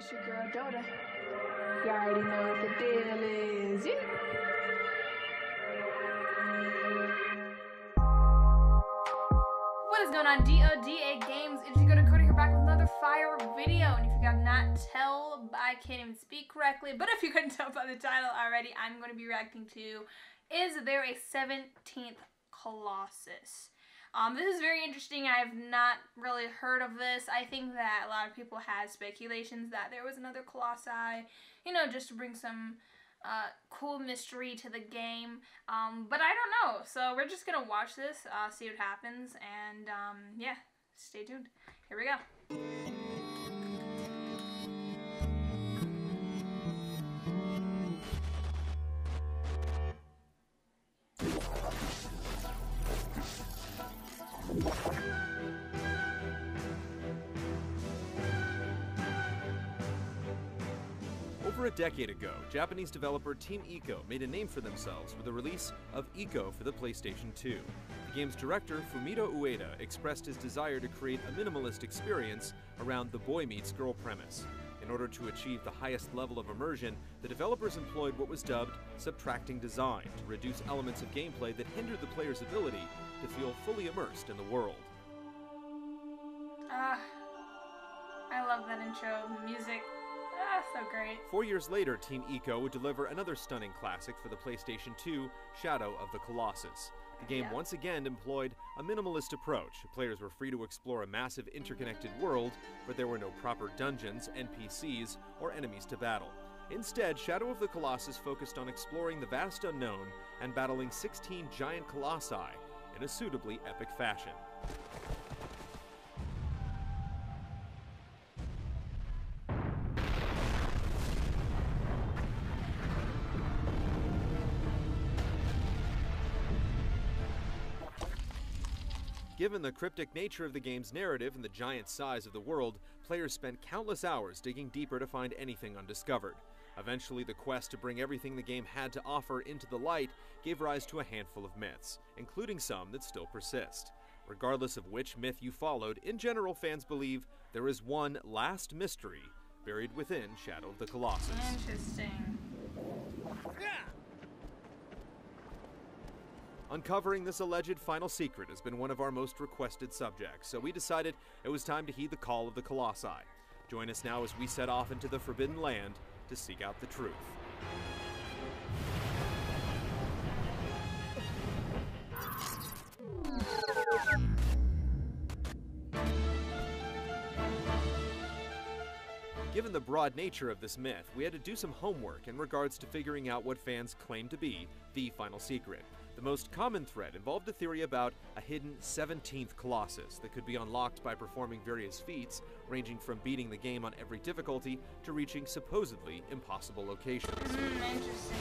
It's your girl Doda. You already know what the deal is. Yeah. What is going on, Doda Gamez? It's your girl Cody here, back with another fire video. And if you cannot tell, I can't even speak correctly, but if you couldn't tell by the title already, I'm going to be reacting to, is there a 17th Colossus? This is very interesting. I have not really heard of this. I think that a lot of people had speculations that there was another Colossi, you know, just to bring some cool mystery to the game. But I don't know. So we're just going to watch this, see what happens, and yeah, stay tuned. Here we go. Over a decade ago, Japanese developer Team Ico made a name for themselves with the release of Ico for the PlayStation 2. The game's director, Fumito Ueda, expressed his desire to create a minimalist experience around the boy meets girl premise. In order to achieve the highest level of immersion, the developers employed what was dubbed subtracting design to reduce elements of gameplay that hindered the player's ability to feel fully immersed in the world. I love that intro music. So great. 4 years later, Team Ico would deliver another stunning classic for the PlayStation 2, Shadow of the Colossus. The game once again employed a minimalist approach. Players were free to explore a massive interconnected world, but there were no proper dungeons, NPCs, or enemies to battle. Instead, Shadow of the Colossus focused on exploring the vast unknown and battling 16 giant colossi in a suitably epic fashion. Given the cryptic nature of the game's narrative and the giant size of the world, players spent countless hours digging deeper to find anything undiscovered. Eventually, the quest to bring everything the game had to offer into the light gave rise to a handful of myths, including some that still persist. Regardless of which myth you followed, in general, fans believe there is one last mystery buried within Shadow of the Colossus. Interesting. Uncovering this alleged final secret has been one of our most requested subjects, so we decided it was time to heed the call of the Colossi. Join us now as we set off into the Forbidden Land to seek out the truth. Given the broad nature of this myth, we had to do some homework in regards to figuring out what fans claim to be the final secret. The most common thread involved a theory about a hidden 17th Colossus that could be unlocked by performing various feats, ranging from beating the game on every difficulty to reaching supposedly impossible locations. Interesting.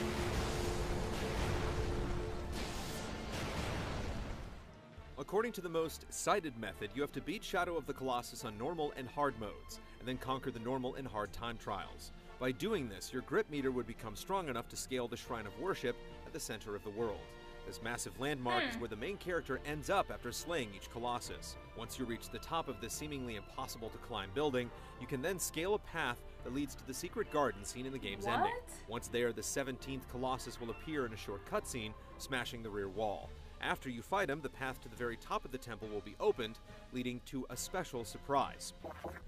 According to the most cited method, you have to beat Shadow of the Colossus on normal and hard modes, and then conquer the normal and hard time trials. By doing this, your grip meter would become strong enough to scale the Shrine of Worship at the center of the world. This massive landmark is where the main character ends up after slaying each Colossus. Once you reach the top of this seemingly impossible to climb building, you can then scale a path that leads to the secret garden seen in the game's ending. Once there, the 17th Colossus will appear in a short cutscene, smashing the rear wall. After you fight him, the path to the very top of the temple will be opened, leading to a special surprise.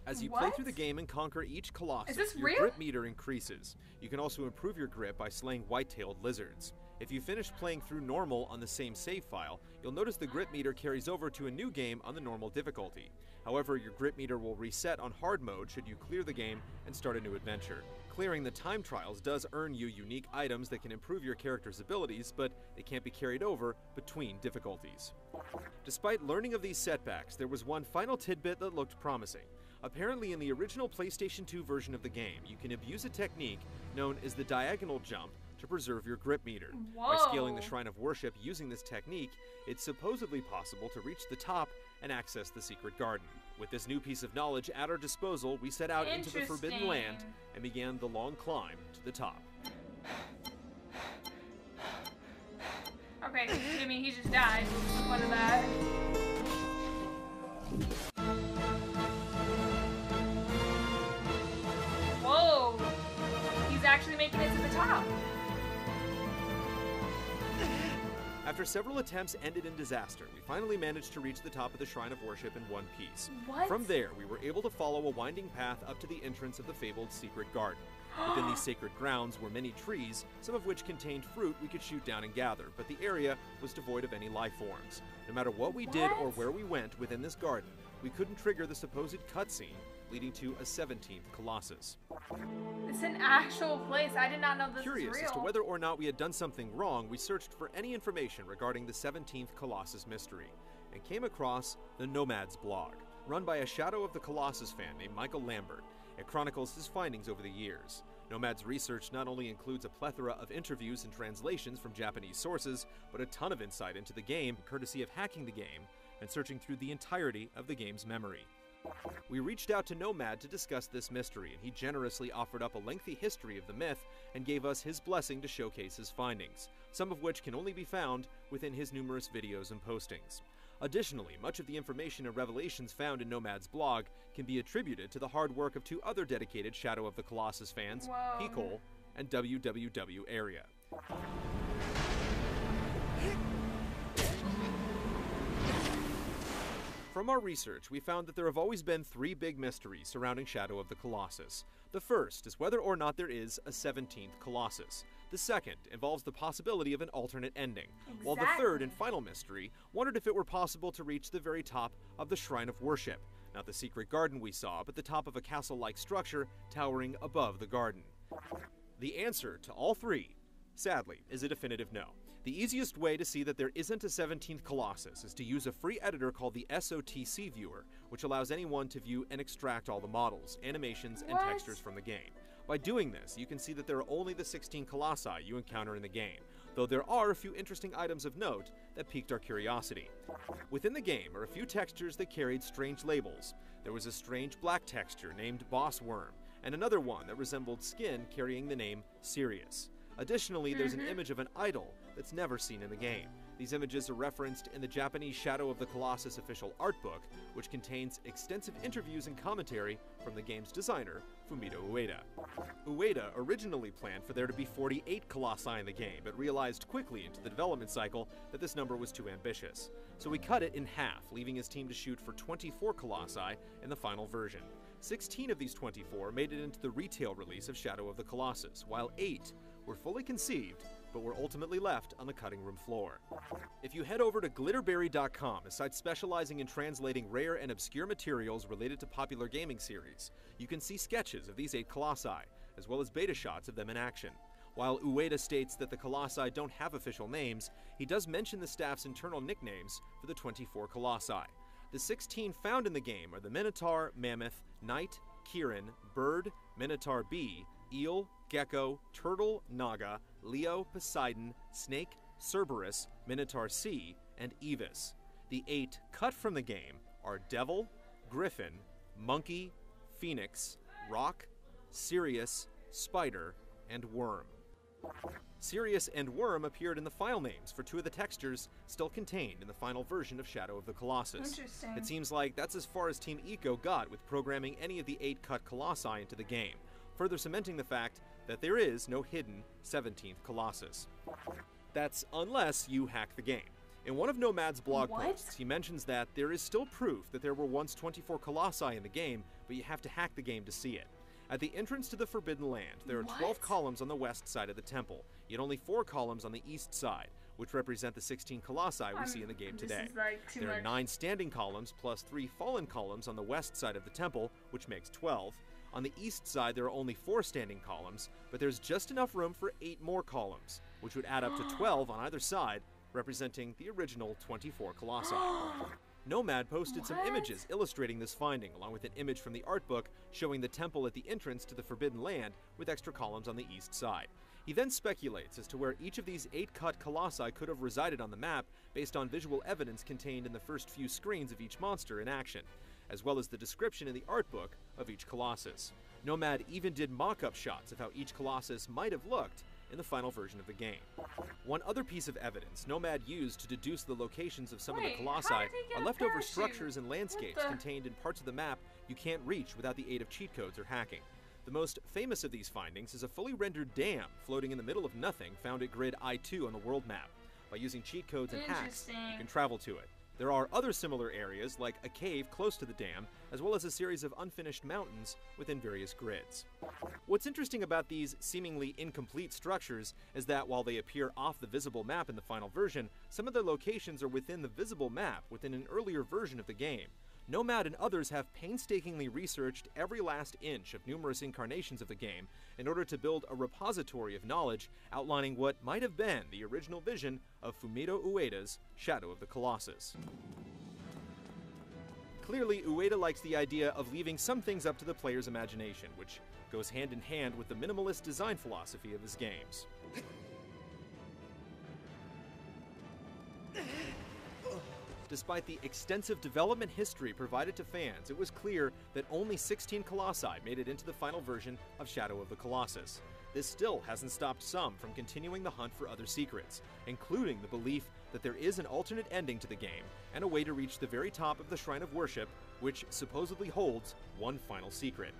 As you play through the game and conquer each Colossus, your grip meter increases. You can also improve your grip by slaying white-tailed lizards. If you finish playing through normal on the same save file, you'll notice the grip meter carries over to a new game on the normal difficulty. However, your grip meter will reset on hard mode should you clear the game and start a new adventure. Clearing the time trials does earn you unique items that can improve your character's abilities, but they can't be carried over between difficulties. Despite learning of these setbacks, there was one final tidbit that looked promising. Apparently, in the original PlayStation 2 version of the game, you can abuse a technique known as the diagonal jump to preserve your grip meter. By scaling the Shrine of Worship using this technique, it's supposedly possible to reach the top and access the secret garden. With this new piece of knowledge at our disposal, we set out into the Forbidden Land and began the long climb to the top. Okay, I mean, he just died. What of that? Whoa! After several attempts ended in disaster, we finally managed to reach the top of the Shrine of Worship in one piece. What? From there, we were able to follow a winding path up to the entrance of the fabled Secret Garden. Within these sacred grounds were many trees, some of which contained fruit we could shoot down and gather, but the area was devoid of any life forms. No matter what we did or where we went within this garden, we couldn't trigger the supposed cutscene, leading to a 17th Colossus. It's an actual place. I did not know this was real. Curious as to whether or not we had done something wrong, we searched for any information regarding the 17th Colossus mystery, and came across the Nomad's blog, run by a Shadow of the Colossus fan named Michael Lambert. It chronicles his findings over the years. Nomad's research not only includes a plethora of interviews and translations from Japanese sources, but a ton of insight into the game, courtesy of hacking the game and searching through the entirety of the game's memory. We reached out to Nomad to discuss this mystery, and he generously offered up a lengthy history of the myth and gave us his blessing to showcase his findings, some of which can only be found within his numerous videos and postings. Additionally, much of the information and revelations found in Nomad's blog can be attributed to the hard work of two other dedicated Shadow of the Colossus fans, P-Cole and WWW Area. From our research, we found that there have always been three big mysteries surrounding Shadow of the Colossus. The first is whether or not there is a 17th Colossus. The second involves the possibility of an alternate ending, while the third and final mystery wondered if it were possible to reach the very top of the Shrine of Worship, not the secret garden we saw, but the top of a castle-like structure towering above the garden. The answer to all three, sadly, is a definitive no. The easiest way to see that there isn't a 17th Colossus is to use a free editor called the SOTC Viewer, which allows anyone to view and extract all the models, animations, and textures from the game. By doing this, you can see that there are only the 16 Colossi you encounter in the game, though there are a few interesting items of note that piqued our curiosity. Within the game are a few textures that carried strange labels. There was a strange black texture named Boss Worm, and another one that resembled skin carrying the name Sirius. Additionally, there's an image of an idol that's never seen in the game. These images are referenced in the Japanese Shadow of the Colossus official art book, which contains extensive interviews and commentary from the game's designer, Fumito Ueda. Ueda originally planned for there to be 48 Colossi in the game, but realized quickly into the development cycle that this number was too ambitious. So he cut it in half, leaving his team to shoot for 24 Colossi in the final version. 16 of these 24 made it into the retail release of Shadow of the Colossus, while 8 were fully conceived, but were ultimately left on the cutting room floor. If you head over to glitterberry.com, a site specializing in translating rare and obscure materials related to popular gaming series, you can see sketches of these 8 Colossi, as well as beta shots of them in action. While Ueda states that the Colossi don't have official names, he does mention the staff's internal nicknames for the 24 Colossi. The 16 found in the game are the Minotaur, Mammoth, Knight, Kirin, Bird, Minotaur Bee, Eel, Gecko, Turtle, Naga, Leo, Poseidon, Snake, Cerberus, Minotaur Sea, and Evis. The 8 cut from the game are Devil, Griffin, Monkey, Phoenix, Rock, Sirius, Spider, and Worm. Sirius and Worm appeared in the file names for 2 of the textures still contained in the final version of Shadow of the Colossus. Interesting. It seems like that's as far as Team Eco got with programming any of the 8 cut Colossi into the game, further cementing the fact that there is no hidden 17th Colossus. That's unless you hack the game. In one of Nomad's blog posts, he mentions that there is still proof that there were once 24 Colossi in the game, but you have to hack the game to see it. At the entrance to the Forbidden Land, there are 12 columns on the west side of the temple, yet only 4 columns on the east side, which represent the 16 Colossi we see in the game today. There are 9 standing columns plus 3 fallen columns on the west side of the temple, which makes 12. On the east side, there are only 4 standing columns, but there's just enough room for 8 more columns, which would add up to 12 on either side, representing the original 24 Colossi. Nomad posted some images illustrating this finding, along with an image from the art book showing the temple at the entrance to the Forbidden Land with extra columns on the east side. He then speculates as to where each of these 8 cut Colossi could have resided on the map based on visual evidence contained in the first few screens of each monster in action, as well as the description in the art book of each Colossus. Nomad even did mock-up shots of how each Colossus might have looked in the final version of the game. One other piece of evidence Nomad used to deduce the locations of some of the Colossi are leftover structures and landscapes contained in parts of the map you can't reach without the aid of cheat codes or hacking. The most famous of these findings is a fully rendered dam floating in the middle of nothing found at grid I2 on the world map. By using cheat codes and hacks, you can travel to it. There are other similar areas, like a cave close to the dam, as well as a series of unfinished mountains within various grids. What's interesting about these seemingly incomplete structures is that while they appear off the visible map in the final version, some of their locations are within the visible map within an earlier version of the game. Nomad and others have painstakingly researched every last inch of numerous incarnations of the game in order to build a repository of knowledge outlining what might have been the original vision of Fumito Ueda's Shadow of the Colossus. Clearly, Ueda likes the idea of leaving some things up to the player's imagination, which goes hand in hand with the minimalist design philosophy of his games. Despite the extensive development history provided to fans, it was clear that only 16 Colossi made it into the final version of Shadow of the Colossus. This still hasn't stopped some from continuing the hunt for other secrets, including the belief that there is an alternate ending to the game and a way to reach the very top of the Shrine of Worship, which supposedly holds one final secret.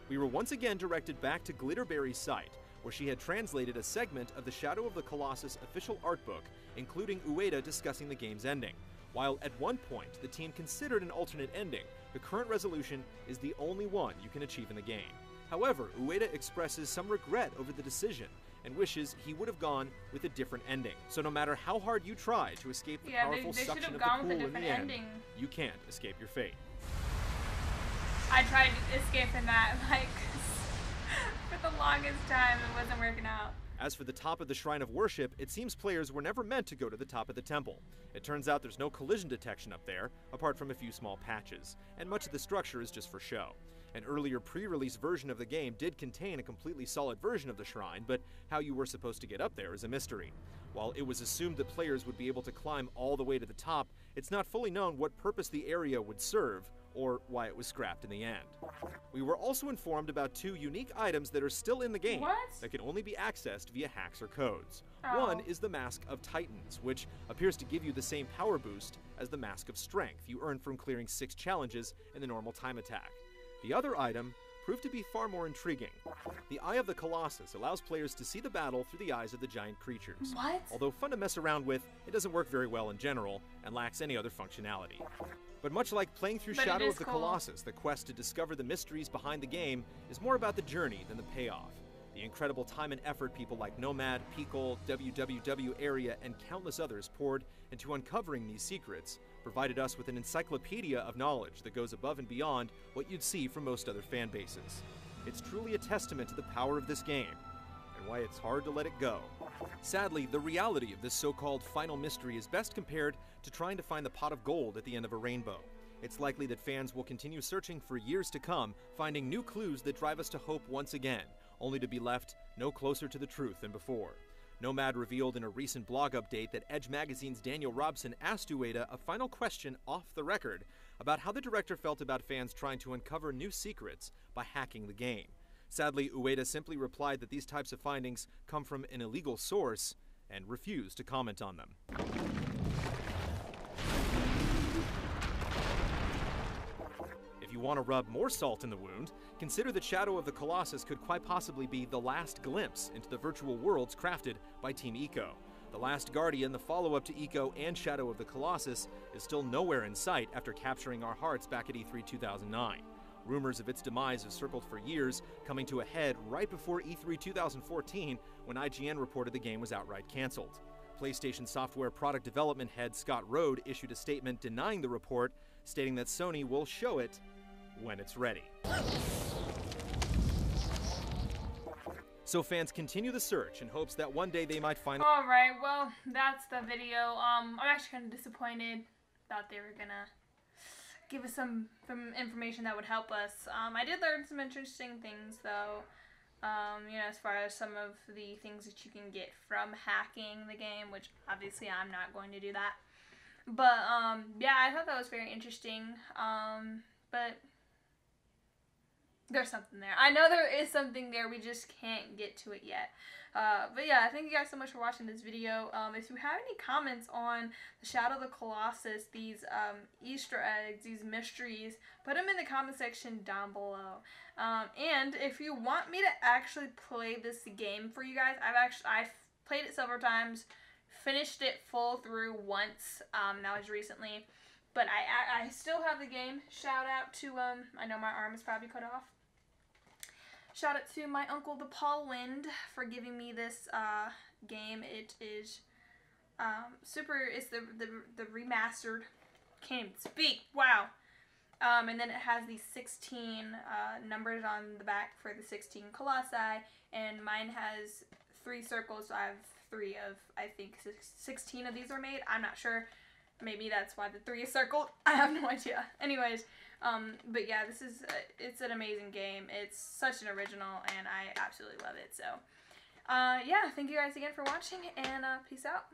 We were once again directed back to Glitterberry's site, where she had translated a segment of the Shadow of the Colossus official art book, including Ueda discussing the game's ending. While at one point the team considered an alternate ending, the current resolution is the only one you can achieve in the game. However, Ueda expresses some regret over the decision and wishes he would have gone with a different ending. So no matter how hard you try to escape the powerful suction of the pool in the end, you can't escape your fate. I tried escaping that, for the longest time, it wasn't working out. As for the top of the Shrine of Worship, it seems players were never meant to go to the top of the temple. It turns out there's no collision detection up there, apart from a few small patches, and much of the structure is just for show. An earlier pre-release version of the game did contain a completely solid version of the shrine, but how you were supposed to get up there is a mystery. While it was assumed that players would be able to climb all the way to the top, it's not fully known what purpose the area would serve, or why it was scrapped in the end. We were also informed about two unique items that are still in the game that can only be accessed via hacks or codes. One is the Mask of Titans, which appears to give you the same power boost as the Mask of Strength you earn from clearing 6 challenges in the normal time attack. The other item proved to be far more intriguing. The Eye of the Colossus allows players to see the battle through the eyes of the giant creatures. Although fun to mess around with, it doesn't work very well in general and lacks any other functionality. But much like playing through Shadow of the Colossus, the quest to discover the mysteries behind the game is more about the journey than the payoff. The incredible time and effort people like Nomad, Peekle, WWW Area, and countless others poured into uncovering these secrets provided us with an encyclopedia of knowledge that goes above and beyond what you'd see from most other fan bases. It's truly a testament to the power of this game, and why it's hard to let it go. Sadly, the reality of this so-called final mystery is best compared to trying to find the pot of gold at the end of a rainbow. It's likely that fans will continue searching for years to come, finding new clues that drive us to hope once again, only to be left no closer to the truth than before. Nomad revealed in a recent blog update that Edge Magazine's Daniel Robson asked Ueda a final question off the record about how the director felt about fans trying to uncover new secrets by hacking the game. Sadly, Ueda simply replied that these types of findings come from an illegal source and refused to comment on them. If you want to rub more salt in the wound, consider that Shadow of the Colossus could quite possibly be the last glimpse into the virtual worlds crafted by Team Ico. The Last Guardian, the follow-up to Ico and Shadow of the Colossus, is still nowhere in sight after capturing our hearts back at E3 2009. Rumors of its demise have circled for years, coming to a head right before E3 2014 when IGN reported the game was outright cancelled. PlayStation software product development head Scott Rode issued a statement denying the report, stating that Sony will show it when it's ready. So fans continue the search in hopes that one day they might find... Alright, well, that's the video. I'm actually kind of disappointed. Thought they were gonna give us some information that would help us. I did learn some interesting things, though. You know, as far as some of the things that you can get from hacking the game, which obviously I'm not going to do that. But, yeah, I thought that was very interesting. But there's something there. I know there is something there, we just can't get to it yet. But yeah, thank you guys so much for watching this video. If you have any comments on the Shadow of the Colossus, these Easter eggs, these mysteries, put them in the comment section down below. And if you want me to actually play this game for you guys, I've played it several times. finished it full through once. That was recently. But I still have the game. Shout out to, I know my arm is probably cut off. Shout out to my uncle, the Paul Wind, for giving me this game. It is super, it's the remastered, can't even speak, wow. And then it has these 16 numbers on the back for the 16 Colossi, and mine has 3 circles, so I have 3 of, I think, 16 of these are made. I'm not sure. Maybe that's why the 3 is circled. I have no idea. Anyways, but yeah, this is, it's an amazing game. It's such an original, and I absolutely love it. So, yeah, thank you guys again for watching, and peace out.